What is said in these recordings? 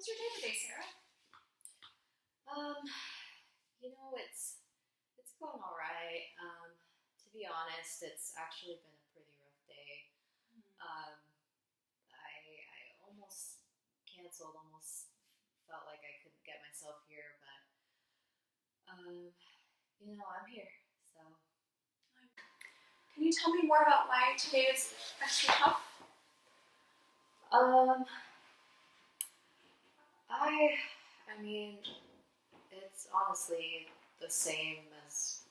How's your day today, Sarah? Um, it's going all right. To be honest, it's actually been a pretty rough day. Um, I almost canceled, almost felt like I couldn't get myself here, but I'm here. So, Can you tell me more about why today is extra tough? um, I mean, it's honestly the same as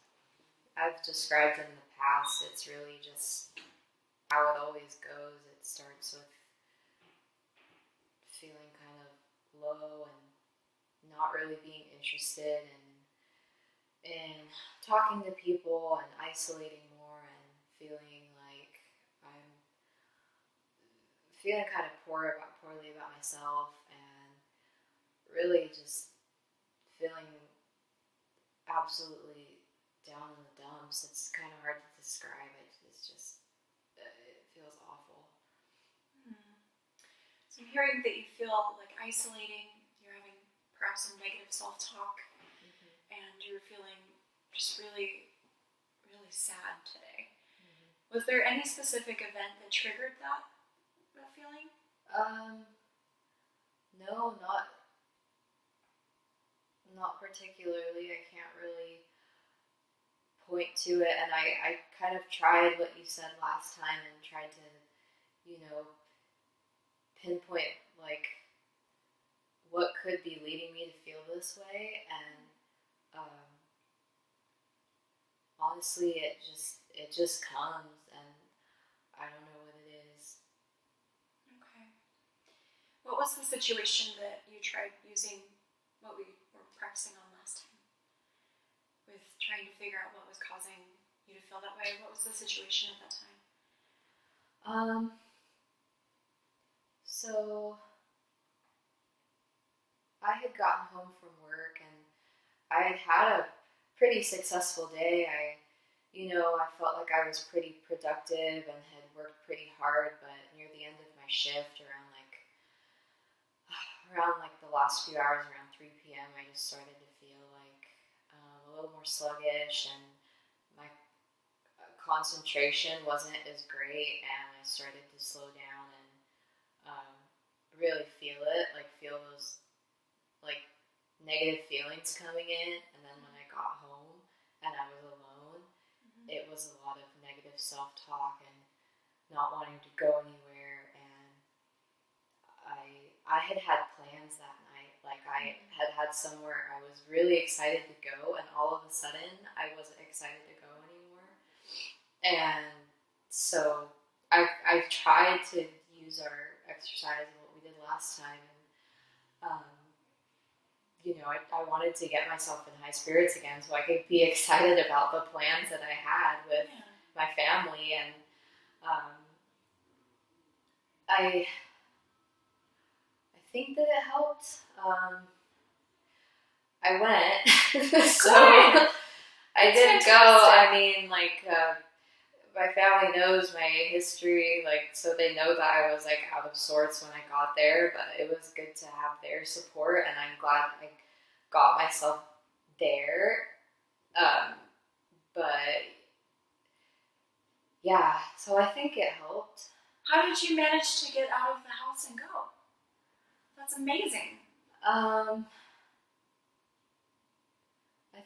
I've described in the past. It's really just how it always goes. It starts with feeling kind of low and not really being interested in talking to people and isolating more and feeling like I'm feeling kind of poorly about myself and really just feeling absolutely down in the dumps. It's kind of hard to describe. It feels awful. So I'm hearing that you feel like isolating, you're having perhaps some negative self-talk, and you're feeling just really, really sad today. Was there any specific event that triggered that feeling? No, not particularly. I can't really point to it, and I kind of tried what you said last time and tried to, pinpoint like what could be leading me to feel this way, and honestly, it just comes, and I don't know what it is. Okay. What was the situation that you tried using what we were practicing on last time? With trying to figure out what was causing you to feel that way? What was the situation at that time? So I had gotten home from work and I had a pretty successful day. I felt like I was pretty productive and had worked pretty hard, but near the end of my shift, around like the last few hours, around 3 p.m., I just started to feel like a little more sluggish, and my concentration wasn't as great, and I started to slow down and really feel those like negative feelings coming in. And then when I got home and I was alone, it was a lot of negative self-talk and not wanting to go anywhere. And I had plans that night. Like I had somewhere I was really excited to go, and all of a sudden I wasn't excited to go anymore. And so I tried to use our exercise and what we did last time, and I wanted to get myself in high spirits again so I could be excited about the plans that I had with my family. And I think that it helped. I went, so I did go. I mean, my family knows my history, so they know that I was out of sorts when I got there. But it was good to have their support, and I'm glad I got myself there. But yeah, so I think it helped. How did you manage to get out of the house and go? That's amazing. I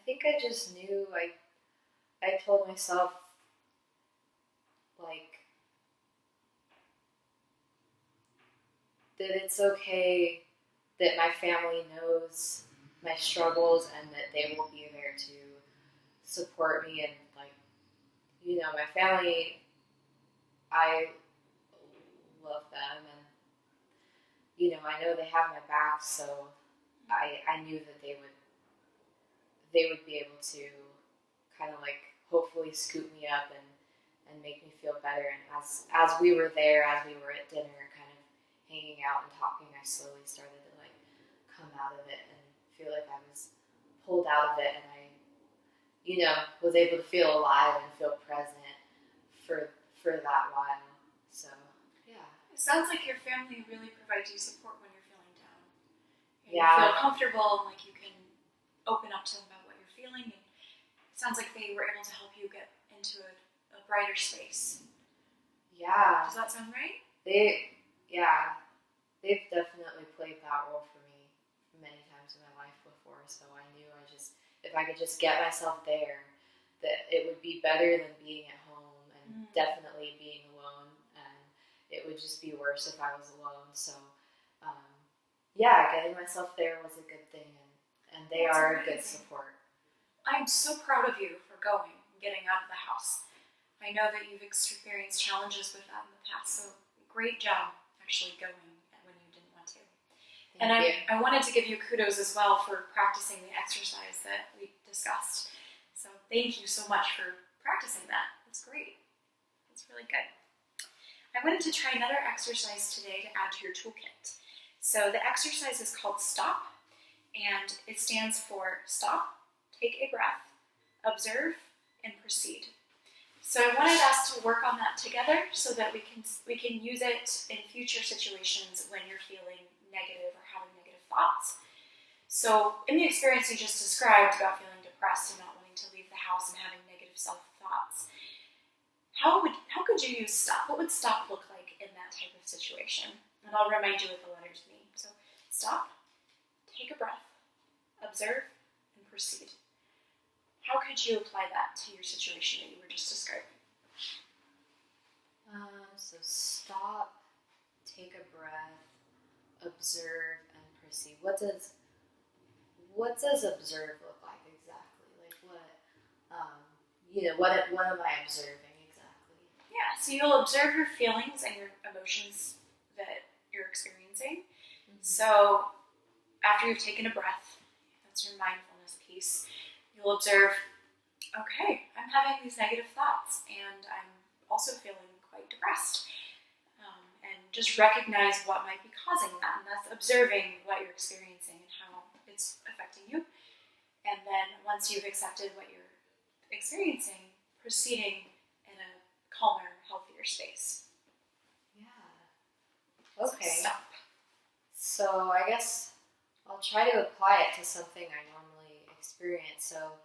think I just knew. I told myself, that it's okay, that my family knows my struggles and that they will be there to support me. And my family, I love them, and I know they have my back, so I knew that they would be able to kind of hopefully scoop me up and make me feel better. And as we were there, as we were at dinner, kind of hanging out and talking, I slowly started to come out of it and feel like I was pulled out of it, and I was able to feel alive and feel present for that while. So yeah. It sounds like your family really provides you support when you're feeling down. And you feel comfortable and like you can open up to them about what you're feeling. And it sounds like they were able to help you get into a brighter space. Yeah. Does that sound right? They've definitely played that role for me many times in my life before. So I knew if I could just get myself there, that it would be better than being at home and definitely being alone. And it would just be worse if I was alone. So, getting myself there was a good thing. And they are a good support. I'm so proud of you for going and getting out of the house. I know that you've experienced challenges with that in the past, so great job actually going when you didn't want to. Thank you. I wanted to give you kudos as well for practicing the exercise that we discussed. So thank you so much for practicing that. That's great. That's really good. I wanted to try another exercise today to add to your toolkit. So the exercise is called STOP, and it stands for stop, take a breath, observe, and proceed. So I wanted us to work on that together so that we can use it in future situations when you're feeling negative or having negative thoughts. So in the experience you just described about feeling depressed and not wanting to leave the house and having negative self-thoughts, how could you use stop? What would stop look like in that type of situation? And I'll remind you what the letters mean. So stop, take a breath, observe, and proceed. How could you apply that to your situation that you were just describing? So stop, take a breath, observe, and proceed. What does observe look like exactly? Like what am I observing exactly? Yeah, so you'll observe your feelings and your emotions that you're experiencing. Mm-hmm. So after you've taken a breath, that's your mindfulness piece, you'll observe, okay, I'm having these negative thoughts and I'm also feeling quite depressed. And just recognize what might be causing that. And that's observing what you're experiencing and how it's affecting you. And then once you've accepted what you're experiencing, proceeding in a calmer, healthier space. Yeah. Okay. So stop. So I guess I'll try to apply it to something I normally experience. So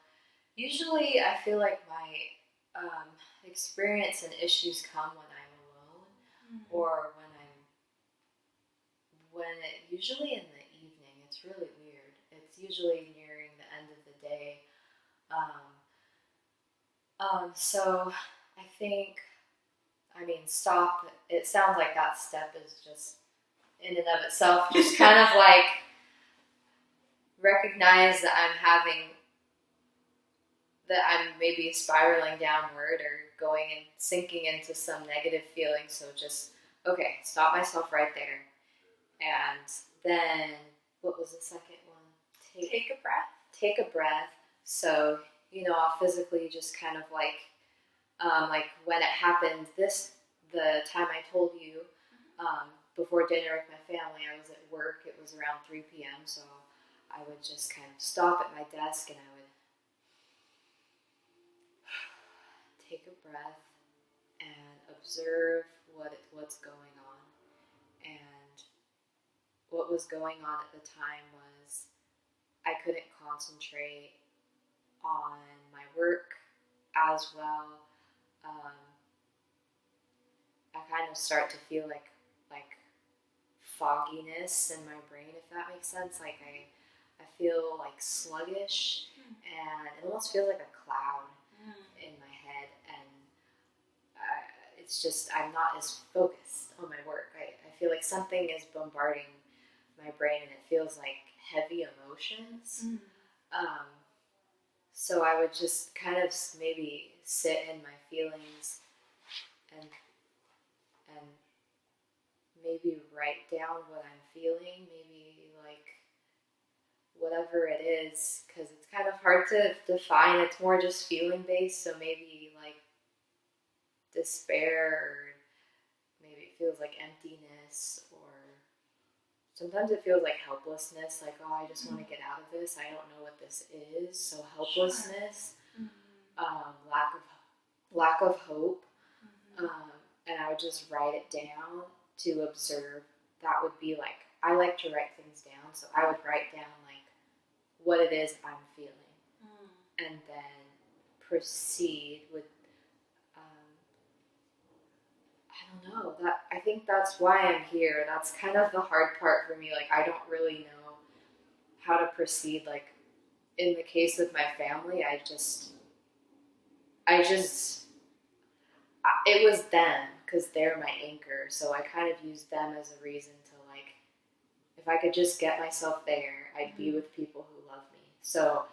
usually I feel like my experience and issues come when I'm alone, or usually in the evening. It's really weird. It's usually nearing the end of the day. So I think, stop. It sounds like that step is just in and of itself, just kind of like recognize that I'm maybe spiraling downward or going and sinking into some negative feeling. So just, okay, stop myself right there. And then, what was the second one? Take a breath. Take a breath. So, I'll physically just kind of like when it happened the time I told you, before dinner with my family, I was at work. It was around 3 p.m. So I would just kind of stop at my desk and I would take a breath and observe what's going on. And what was going on at the time was I couldn't concentrate on my work as well. I kind of start to feel like fogginess in my brain, if that makes sense. Like I feel like sluggish, and it almost feels like a cloud in my head, and it's just I'm not as focused on my work. I feel like something is bombarding my brain, and it feels like heavy emotions. So I would just kind of maybe sit in my feelings and maybe write down what I'm feeling, maybe like whatever it is, because it's kind of hard to define. It's more just feeling based, so maybe like despair, or maybe it feels like emptiness, or sometimes it feels like helplessness, like, oh, I just want to get out of this, I don't know what this is, so helplessness, lack of hope, and I would just write it down to observe. That would be like I like to write things down, so I would write down like what it is I'm feeling, and then proceed with. I don't know. I think that's why I'm here. That's kind of the hard part for me. Like, I don't really know how to proceed. Like, in the case with my family, it was them because they're my anchor. So I kind of used them as a reason to, like, if I could just get myself there, I'd be with people who love me. So,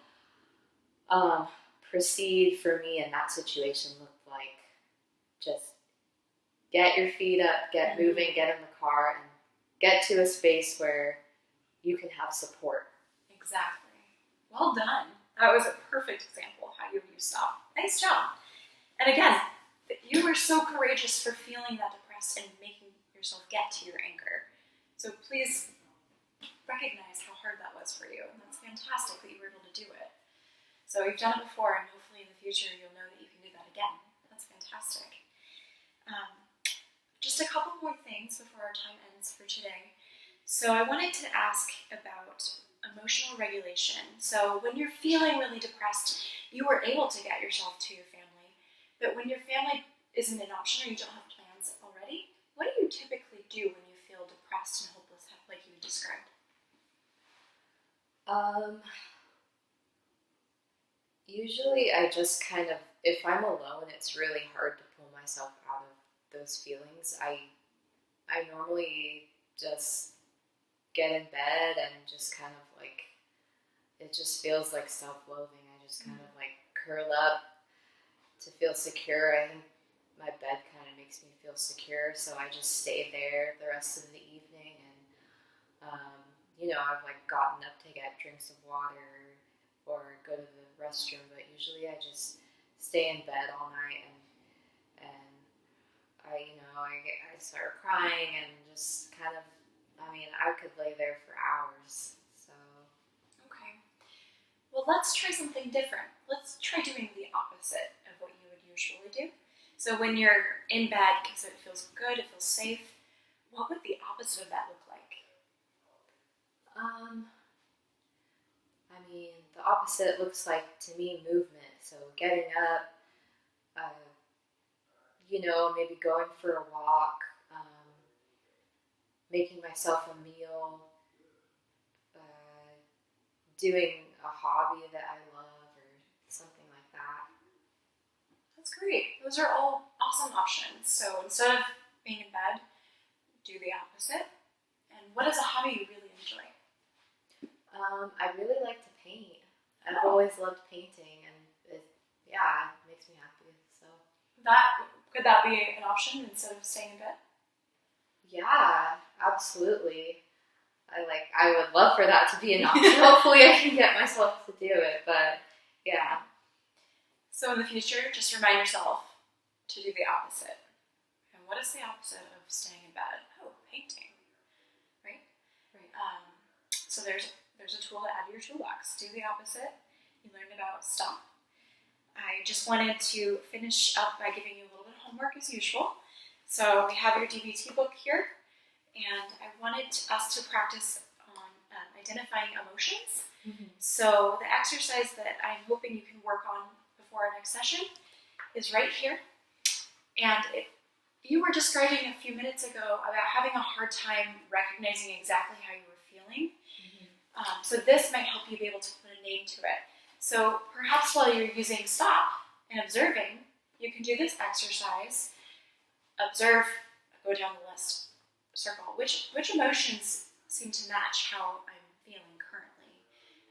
proceed for me in that situation looked like just get your feet up, get moving, get in the car, and get to a space where you can have support. Exactly. Well done. That was a perfect example of how you stop. Nice job. And again, you were so courageous for feeling that depressed and making yourself get to your anchor. So please recognize how hard that was for you. And that's fantastic that you were able to do it. So you've done it before, and hopefully in the future you'll know that you can do that again. That's fantastic. Just a couple more things before our time ends for today. So I wanted to ask about emotional regulation. So when you're feeling really depressed, you were able to get yourself to your family. But when your family isn't an option or you don't have plans already, what do you typically do when you feel depressed and hopeless, like you described? Usually I just kind of, if I'm alone, it's really hard to pull myself out of those feelings. I normally just get in bed and just kind of like, it just feels like self-loathing. I just kind of like curl up to feel secure. I think my bed kind of makes me feel secure, so I just stay there the rest of the evening. And I've like gotten up to get drinks of water or go to the restroom, but usually I just stay in bed all night and I start crying and just kind of, I could lay there for hours. So. Okay. Well, let's try something different. Let's try doing the opposite of what you would usually do. So when you're in bed because it feels good, it feels safe, what would the opposite of that look like? The opposite looks like, to me, movement. So getting up, maybe going for a walk, making myself a meal, doing a hobby that I love or something like that. That's great. Those are all awesome options. So instead of being in bed, do the opposite. And what is a hobby you really enjoy? I really like to paint. I've always loved painting, and it makes me happy. So Could that be an option instead of staying in bed? Yeah, absolutely. I would love for that to be an option. Hopefully I can get myself to do it, but yeah. So in the future, just remind yourself to do the opposite. And what is the opposite of staying in bed? Oh, painting, right? Right. So there's a tool to add to your toolbox. Do the opposite. You learned about stop. I just wanted to finish up by giving you a little bit of homework as usual. So we have your DBT book here, and I wanted us to practice on identifying emotions. Mm-hmm. So the exercise that I'm hoping you can work on before our next session is right here. And you were describing a few minutes ago about having a hard time recognizing exactly how you were feeling. Mm-hmm. So this might help you be able to put a name to it. So perhaps while you're using stop and observing, you can do this exercise. Observe, go down the list, circle. Which emotions seem to match how I'm feeling currently?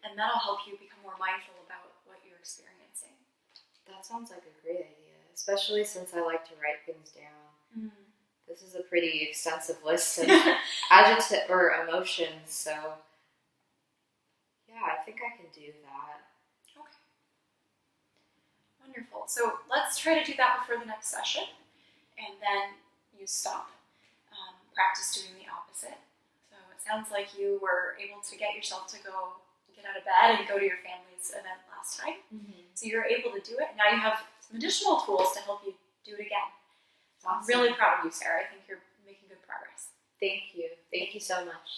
And that'll help you become more mindful about what you're experiencing. That sounds like a great idea, especially since I like to write things down. Mm. This is a pretty extensive list of adjective or emotions, so yeah, I think I can do that. Okay. Wonderful. So let's try to do that before the next session. And then you stop. Practice doing the opposite. So it sounds like you were able to get yourself to go get out of bed and go to your family's event last time. Mm-hmm. So you're able to do it. Now you have some additional tools to help you do it again. So awesome. I'm really proud of you, Sarah. I think you're making good progress. Thank you. Thank you so much.